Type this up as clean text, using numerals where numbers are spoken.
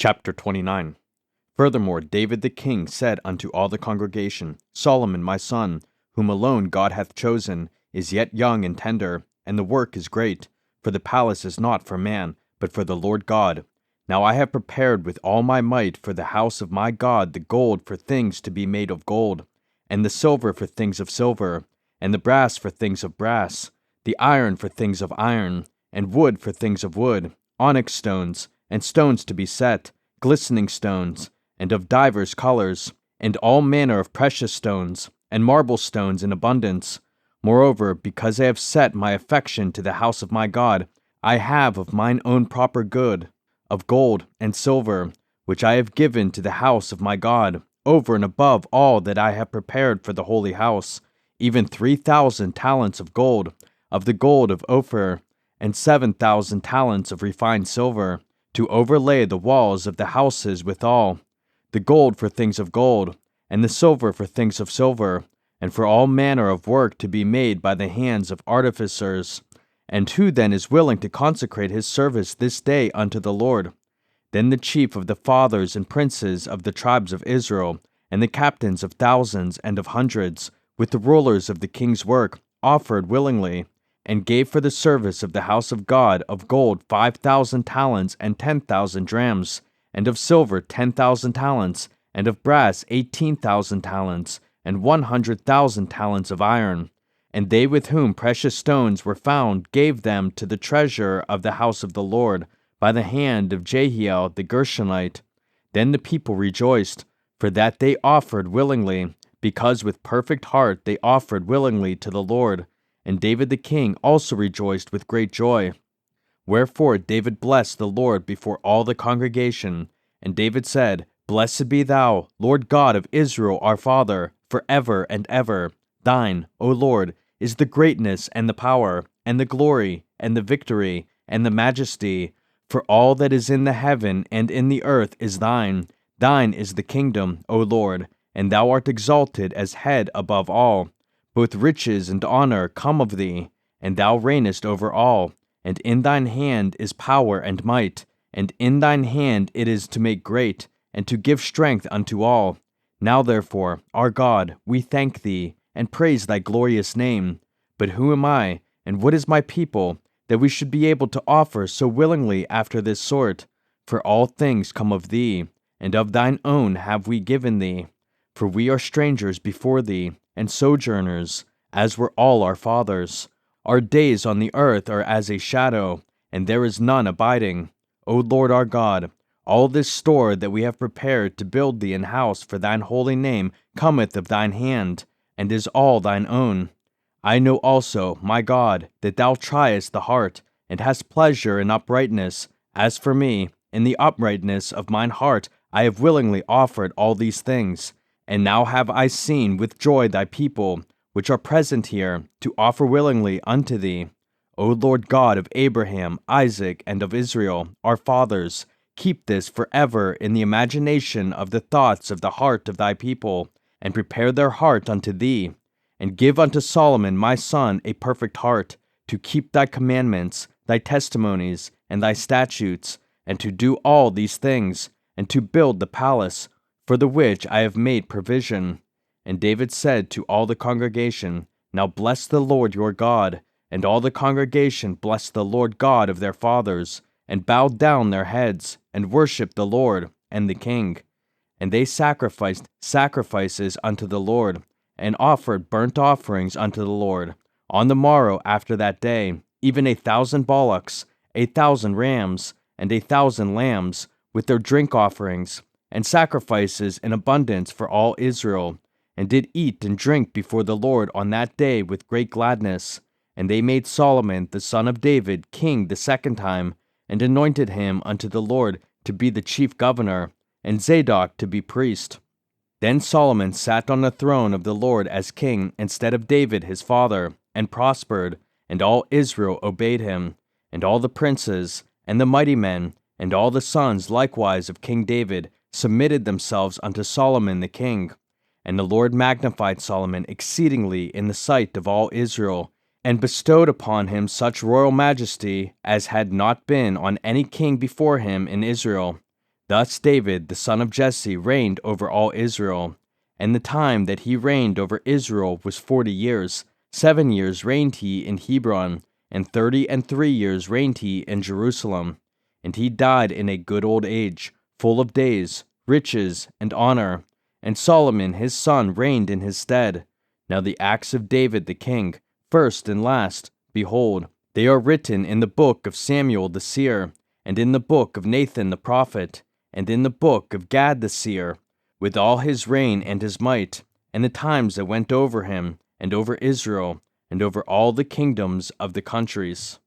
Chapter 29. Furthermore, David the king said unto all the congregation, Solomon my son, whom alone God hath chosen, is yet young and tender, and the work is great. For the palace is not for man, but for the Lord God. Now I have prepared with all my might for the house of my God the gold for things to be made of gold, and the silver for things of silver, and the brass for things of brass, the iron for things of iron, and wood for things of wood, onyx stones, and stones to be set, glistening stones, and of divers colors, and all manner of precious stones, and marble stones in abundance. Moreover, because I have set my affection to the house of my God, I have of mine own proper good, of gold and silver, which I have given to the house of my God, over and above all that I have prepared for the holy house, even 3,000 talents of the gold of Ophir, and 7,000 talents of refined silver, to overlay the walls of the houses withal, the gold for things of gold, and the silver for things of silver, and for all manner of work to be made by the hands of artificers. And who then is willing to consecrate his service this day unto the Lord? Then the chief of the fathers and princes of the tribes of Israel, and the captains of thousands and of hundreds, with the rulers of the king's work, offered willingly, and gave for the service of the house of God of gold 5,000 talents and 10,000 drams, and of silver 10,000 talents, and of brass 18,000 talents, and 100,000 talents of iron. And they with whom precious stones were found gave them to the treasurer of the house of the Lord, by the hand of Jehiel the Gershonite. Then the people rejoiced, for that they offered willingly, because with perfect heart they offered willingly to the Lord. And David the king also rejoiced with great joy. Wherefore David blessed the Lord before all the congregation. And David said, Blessed be thou, Lord God of Israel our Father, for ever and ever. Thine, O Lord, is the greatness and the power, and the glory, and the victory, and the majesty. For all that is in the heaven and in the earth is thine. Thine is the kingdom, O Lord, and thou art exalted as head above all. Both riches and honor come of thee, and thou reignest over all. And in thine hand is power and might, and in thine hand it is to make great, and to give strength unto all. Now therefore, our God, we thank thee, and praise thy glorious name. But who am I, and what is my people, that we should be able to offer so willingly after this sort? For all things come of thee, and of thine own have we given thee. For we are strangers before thee, and sojourners, as were all our fathers. Our days on the earth are as a shadow, and there is none abiding. O Lord our God, all this store that we have prepared to build thee an house for thine holy name cometh of thine hand, and is all thine own. I know also, my God, that thou triest the heart, and hast pleasure in uprightness. As for me, in the uprightness of mine heart I have willingly offered all these things. And now have I seen with joy thy people, which are present here, to offer willingly unto thee. O Lord God of Abraham, Isaac, and of Israel, our fathers, keep this forever in the imagination of the thoughts of the heart of thy people, and prepare their heart unto thee. And give unto Solomon my son a perfect heart, to keep thy commandments, thy testimonies, and thy statutes, and to do all these things, and to build the palace, for the which I have made provision. And David said to all the congregation, Now bless the Lord your God. And all the congregation blessed the Lord God of their fathers, and bowed down their heads, and worshipped the Lord and the king. And they sacrificed sacrifices unto the Lord, and offered burnt offerings unto the Lord. On the morrow after that day, even 1,000 bullocks, 1,000 rams, and 1,000 lambs, with their drink offerings, and sacrifices in abundance for all Israel, and did eat and drink before the Lord on that day with great gladness. And they made Solomon the son of David king the second time, and anointed him unto the Lord to be the chief governor, and Zadok to be priest. Then Solomon sat on the throne of the Lord as king instead of David his father, and prospered, and all Israel obeyed him, and all the princes, and the mighty men, and all the sons likewise of King David, submitted themselves unto Solomon the king. And the Lord magnified Solomon exceedingly in the sight of all Israel, and bestowed upon him such royal majesty as had not been on any king before him in Israel. Thus David the son of Jesse reigned over all Israel. And the time that he reigned over Israel was 40 years. 7 years reigned he in Hebron, and 33 years reigned he in Jerusalem. And he died in a good old age, full of days, riches, and honor. And Solomon his son reigned in his stead. Now the acts of David the king, first and last, behold, they are written in the book of Samuel the seer, and in the book of Nathan the prophet, and in the book of Gad the seer, with all his reign and his might, and the times that went over him, and over Israel, and over all the kingdoms of the countries.